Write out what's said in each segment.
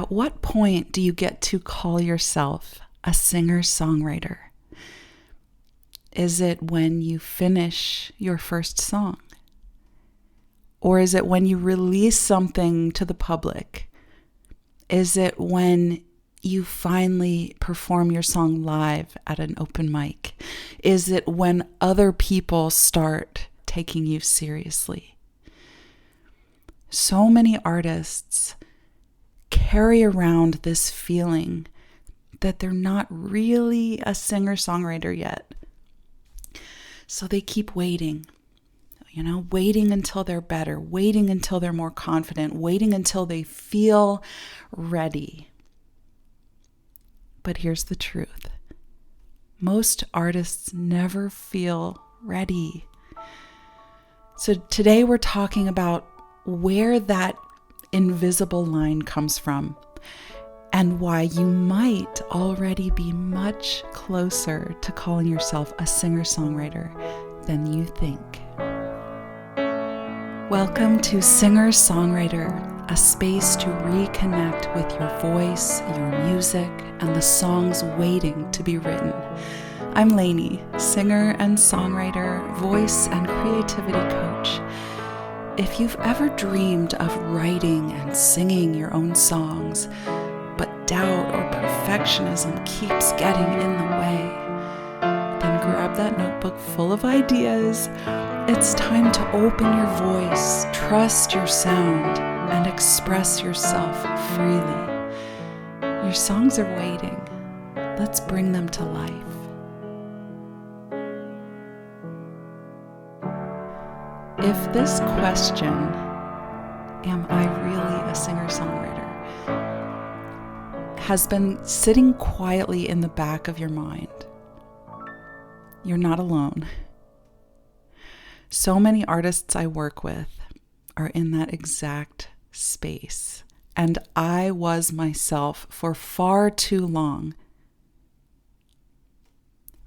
At what point do you get to call yourself a singer-songwriter? Is it when you finish your first song? Or is it when you release something to the public? Is it when you finally perform your song live at an open mic? Is it when other people start taking you seriously? So many artists carry around this feeling that they're not really a singer-songwriter yet. So they keep waiting, waiting until they're better, waiting until they're more confident, waiting until they feel ready. But here's the truth. Most artists never feel ready. So today we're talking about where that invisible line comes from and why you might already be much closer to calling yourself a singer-songwriter than you think. Welcome to Singer-Songwriter, a space to reconnect with your voice, your music, and the songs waiting to be written. I'm Lainey, singer and songwriter, voice and creativity coach. If you've ever dreamed of writing and singing your own songs, but doubt or perfectionism keeps getting in the way, then grab that notebook full of ideas. It's time to open your voice, trust your sound, and express yourself freely. Your songs are waiting. Let's bring them to life. If this question, am I really a singer-songwriter, has been sitting quietly in the back of your mind, you're not alone. So many artists I work with are in that exact space, and I was myself for far too long.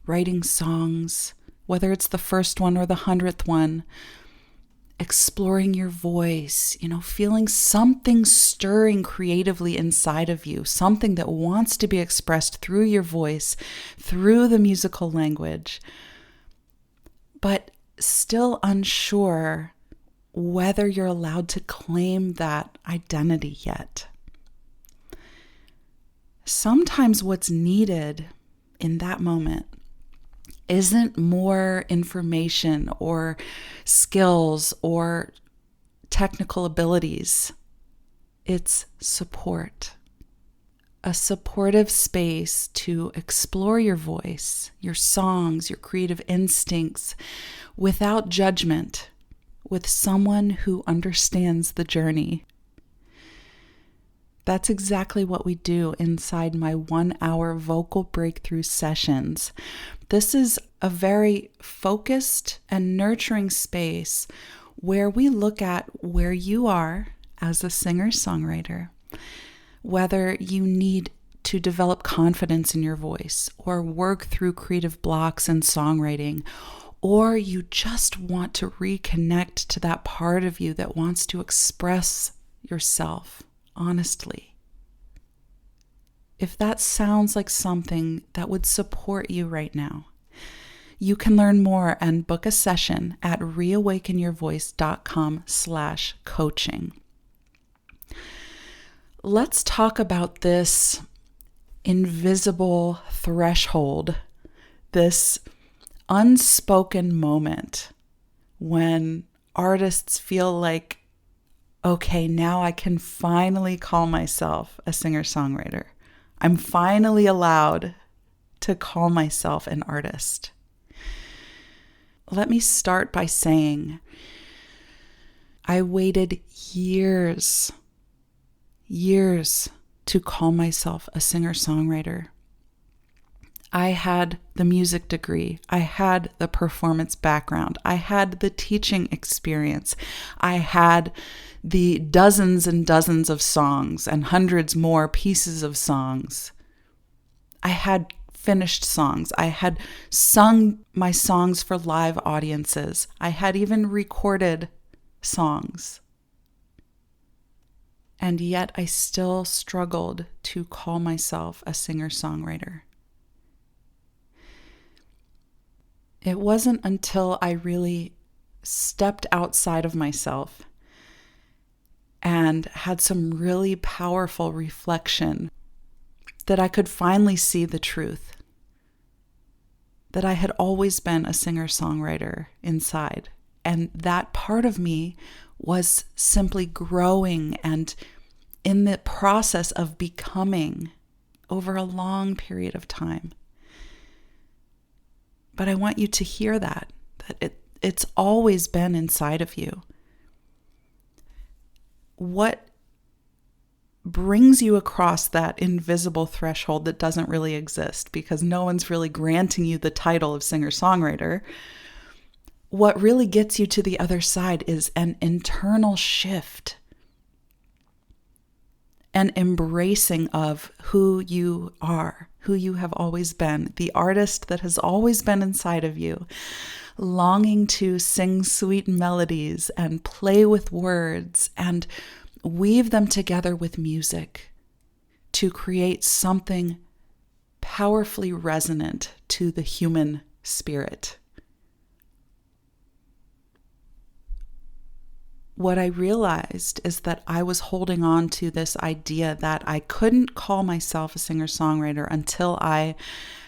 Writing songs, whether it's the first one or the 100th one, exploring your voice, feeling something stirring creatively inside of you, something that wants to be expressed through your voice, through the musical language, but still unsure whether you're allowed to claim that identity yet. Sometimes what's needed in that moment isn't more information or skills or technical abilities. It's support. A supportive space to explore your voice, your songs, your creative instincts without judgment, with someone who understands the journey. That's exactly what we do inside my 1-hour vocal breakthrough sessions. This is a very focused and nurturing space where we look at where you are as a singer-songwriter, whether you need to develop confidence in your voice or work through creative blocks in songwriting, or you just want to reconnect to that part of you that wants to express yourself honestly. If that sounds like something that would support you right now, you can learn more and book a session at reawakenyourvoice.com/coaching. Let's talk about this invisible threshold, this unspoken moment when artists feel like, okay, now I can finally call myself a singer-songwriter. I'm finally allowed to call myself an artist. Let me start by saying I waited years to call myself a singer-songwriter. I had the music degree. I had the performance background. I had the teaching experience. I had the dozens and dozens of songs and hundreds more pieces of songs. I had finished songs. I had sung my songs for live audiences. I had even recorded songs. And yet I still struggled to call myself a singer-songwriter. It wasn't until I really stepped outside of myself and had some really powerful reflection that I could finally see the truth, that I had always been a singer-songwriter inside. And that part of me was simply growing and in the process of becoming over a long period of time. But I want you to hear that it's always been inside of you. What brings you across that invisible threshold that doesn't really exist because no one's really granting you the title of singer-songwriter, what really gets you to the other side is an internal shift, an embracing of who you are, who you have always been, the artist that has always been inside of you, longing to sing sweet melodies and play with words and weave them together with music to create something powerfully resonant to the human spirit. What I realized is that I was holding on to this idea that I couldn't call myself a singer-songwriter until I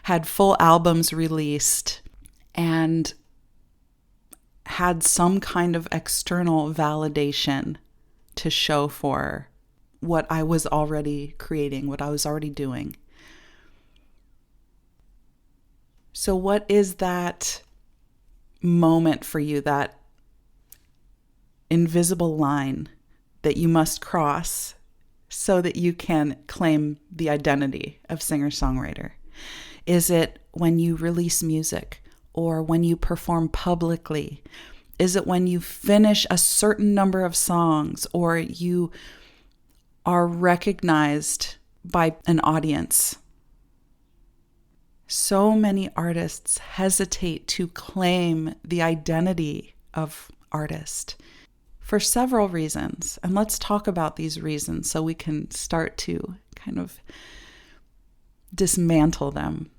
had full albums released and had some kind of external validation to show for what I was already creating, what I was already doing. So what is that moment for you, that invisible line that you must cross so that you can claim the identity of singer-songwriter? Is it when you release music or when you perform publicly? Is it when you finish a certain number of songs or you are recognized by an audience? So many artists hesitate to claim the identity of artist for several reasons. And let's talk about these reasons so we can start to kind of dismantle them.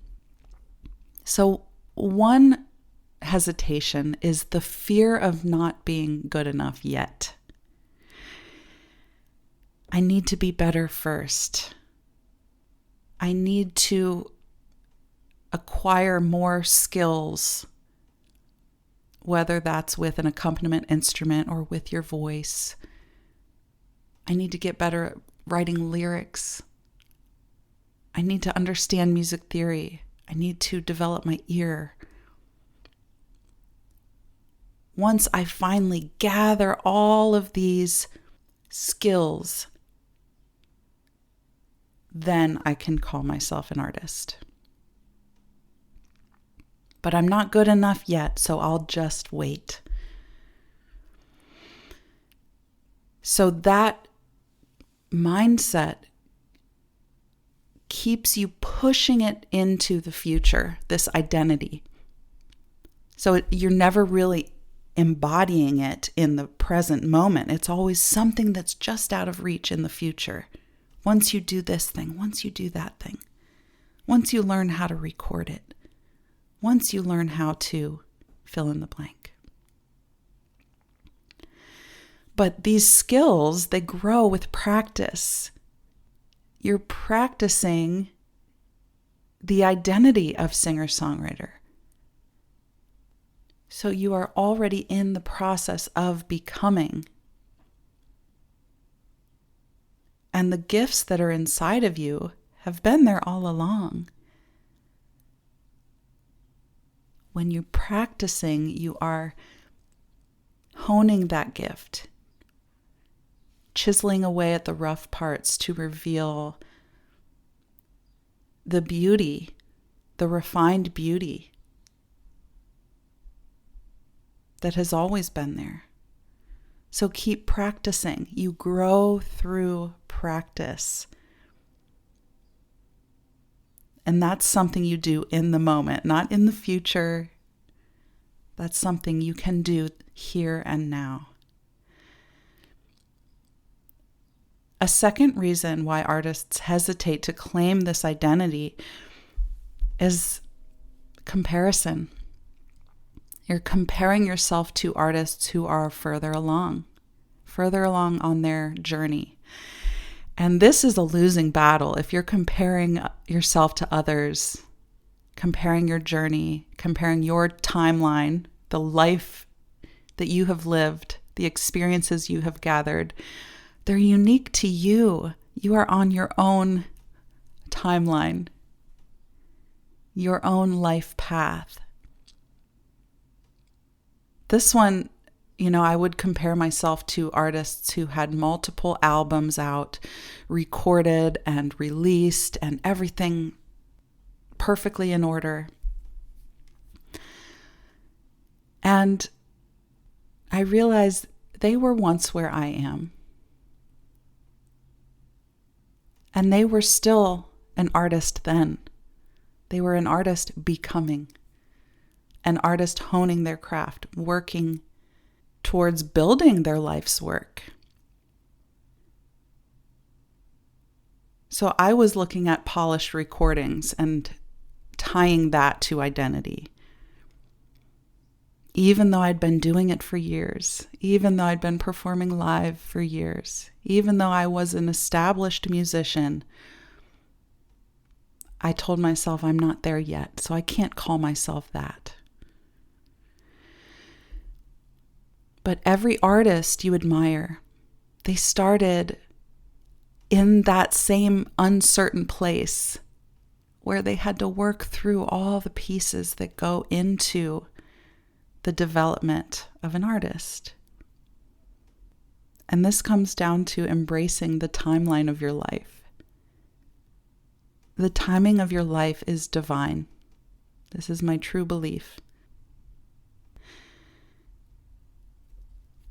So one hesitation is the fear of not being good enough yet. I need to be better first. I need to acquire more skills, whether that's with an accompaniment instrument or with your voice. I need to get better at writing lyrics. I need to understand music theory. I need to develop my ear. Once I finally gather all of these skills, then I can call myself an artist. But I'm not good enough yet, so I'll just wait. So that mindset keeps you pushing it into the future, this identity. So you're never really embodying it in the present moment. It's always something that's just out of reach in the future. Once you do this thing, once you do that thing, once you learn how to record it, once you learn how to fill in the blank. But these skills, they grow with practice. You're practicing the identity of singer-songwriter. So you are already in the process of becoming. And the gifts that are inside of you have been there all along. When you're practicing, you are honing that gift, chiseling away at the rough parts to reveal the beauty, the refined beauty that has always been there. So keep practicing. You grow through practice. And that's something you do in the moment, not in the future. That's something you can do here and now. A second reason why artists hesitate to claim this identity is comparison. You're comparing yourself to artists who are further along on their journey. And this is a losing battle. If you're comparing yourself to others, comparing your journey, comparing your timeline, the life that you have lived, the experiences you have gathered, they're unique to you. You are on your own timeline, your own life path. This one, I would compare myself to artists who had multiple albums out, recorded and released, and everything perfectly in order. And I realized they were once where I am. And they were still an artist then. They were an artist becoming, an artist honing their craft, working towards building their life's work. So I was looking at polished recordings and tying that to identity. Even though I'd been doing it for years, even though I'd been performing live for years, even though I was an established musician, I told myself I'm not there yet, so I can't call myself that. But every artist you admire, they started in that same uncertain place where they had to work through all the pieces that go into the development of an artist. And this comes down to embracing the timeline of your life. The timing of your life is divine. This is my true belief.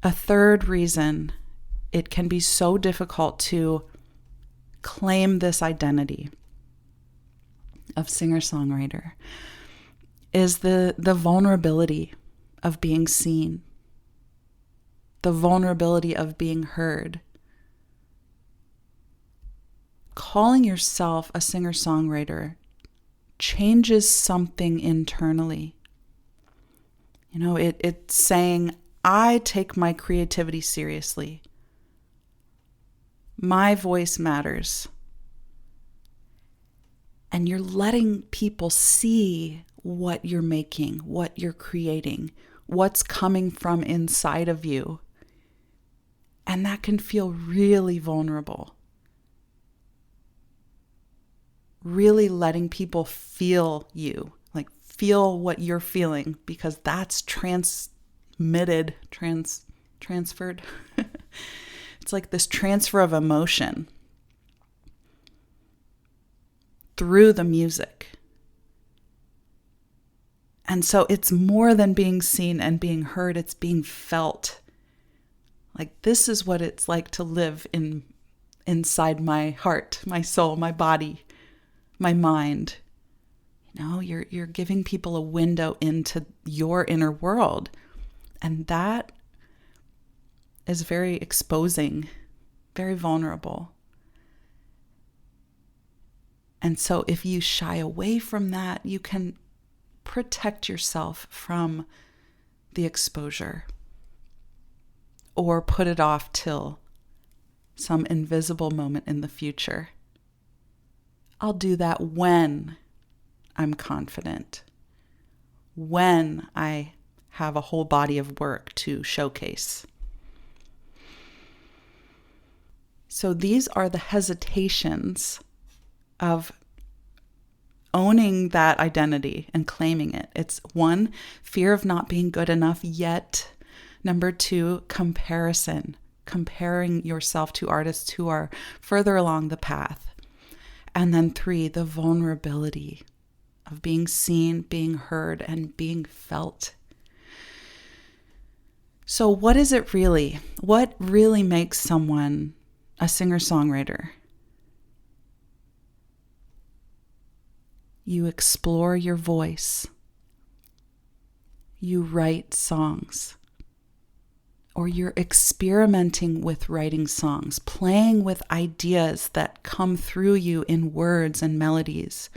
A third reason it can be so difficult to claim this identity of singer-songwriter is the vulnerability of being seen, the vulnerability of being heard. Calling yourself a singer-songwriter changes something internally. It's saying, I take my creativity seriously. My voice matters. And you're letting people see what you're making, what you're creating, what's coming from inside of you. And that can feel really vulnerable. Really letting people feel you, like feel what you're feeling, because that's transferred. It's like this transfer of emotion through the music. And so it's more than being seen and being heard, it's being felt. Like, this is what it's like to live inside my heart, my soul, my body, my mind. You're giving people a window into your inner world. And that is very exposing, very vulnerable. And so if you shy away from that, you can protect yourself from the exposure or put it off till some invisible moment in the future. I'll do that when I'm confident, when I have a whole body of work to showcase. So these are the hesitations of owning that identity and claiming it. It's 1, fear of not being good enough yet. 2, comparison, comparing yourself to artists who are further along the path. And then 3, the vulnerability of being seen, being heard, and being felt. So what is it really? What really makes someone a singer-songwriter? You explore your voice. You write songs. or you're experimenting with writing songs, playing with ideas that come through you in words and melodies.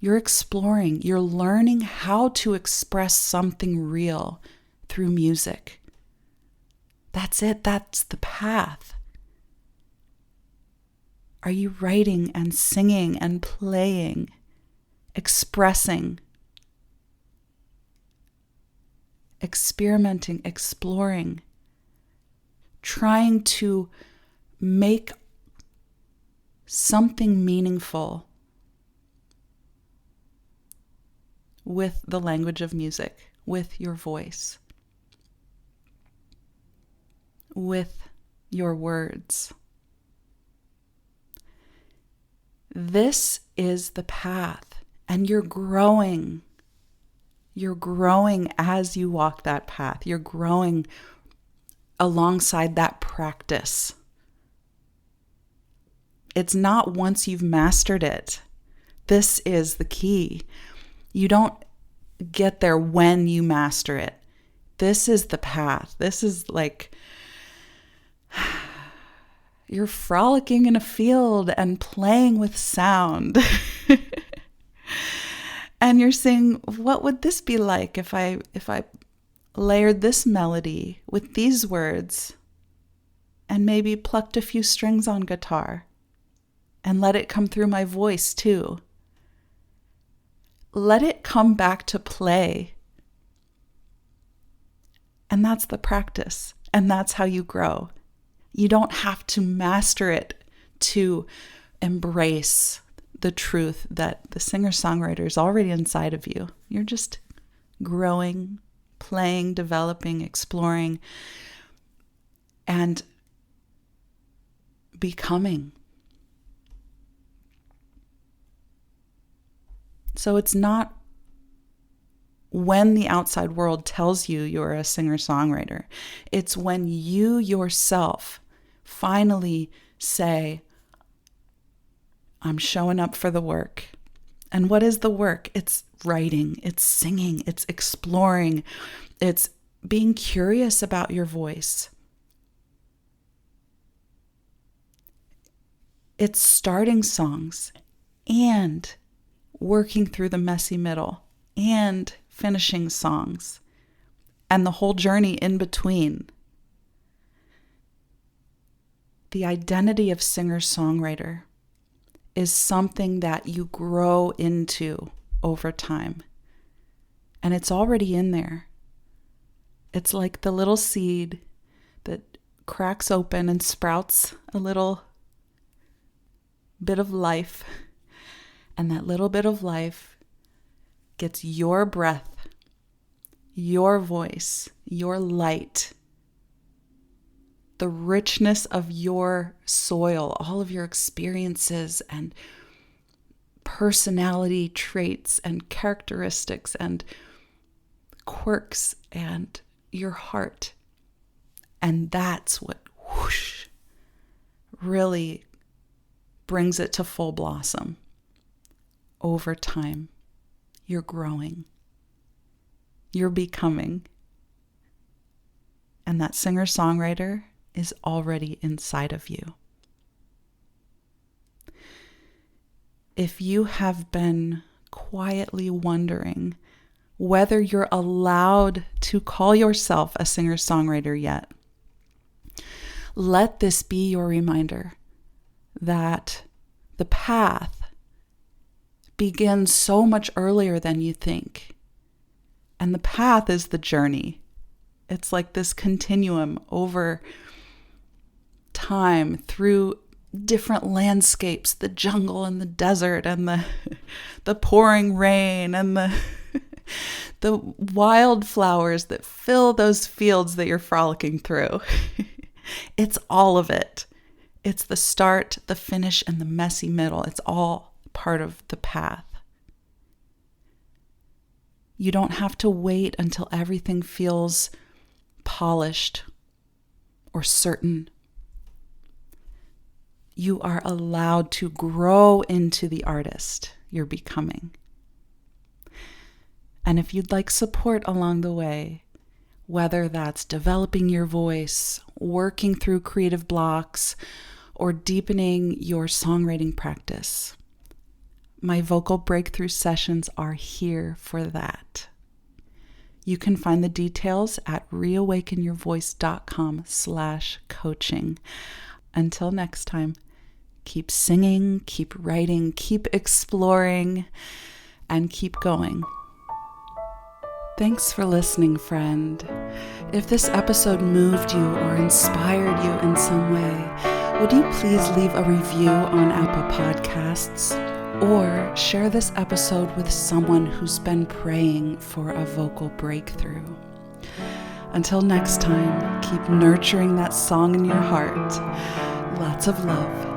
You're exploring, you're learning how to express something real through music. That's it, that's the path. Are you writing and singing and playing, expressing, experimenting, exploring, trying to make something meaningful with the language of music, with your voice, with your words? This is the path, and you're growing. You're growing as you walk that path. You're growing alongside that practice. It's not once you've mastered it. This is the key. You don't get there when you master it. This is the path. This is like you're frolicking in a field and playing with sound. And you're saying, what would this be like if I layered this melody with these words and maybe plucked a few strings on guitar and let it come through my voice too? Let it come back to play. And that's the practice. And that's how you grow. You don't have to master it to embrace the truth that the singer-songwriter is already inside of you. You're just growing, playing, developing, exploring, and becoming. So it's not when the outside world tells you you're a singer-songwriter. It's when you yourself finally say, I'm showing up for the work. And what is the work? It's writing, it's singing, it's exploring, it's being curious about your voice. It's starting songs and working through the messy middle and finishing songs and the whole journey in between. The identity of singer-songwriter is something that you grow into over time. And it's already in there. It's like the little seed that cracks open and sprouts a little bit of life. And that little bit of life gets your breath, your voice, your light, the richness of your soil, all of your experiences and personality traits and characteristics and quirks and your heart. And that's what whoosh, really brings it to full blossom. Over time, you're growing, you're becoming, and that singer-songwriter is already inside of you. If you have been quietly wondering whether you're allowed to call yourself a singer-songwriter yet, let this be your reminder that the path begins so much earlier than you think. And the path is the journey. It's like this continuum over time through different landscapes, the jungle and the desert and the pouring rain and the wildflowers that fill those fields that you're frolicking through. It's all of it. It's the start, the finish, and the messy middle. It's all part of the path. You don't have to wait until everything feels polished or certain. You are allowed to grow into the artist you're becoming. And if you'd like support along the way, whether that's developing your voice, working through creative blocks, or deepening your songwriting practice. My vocal breakthrough sessions are here for that. You can find the details at reawakenyourvoice.com/coaching. Until next time, keep singing, keep writing, keep exploring, and keep going. Thanks for listening, friend. If this episode moved you or inspired you in some way, would you please leave a review on Apple Podcasts or share this episode with someone who's been praying for a vocal breakthrough? Until next time, keep nurturing that song in your heart. Lots of love.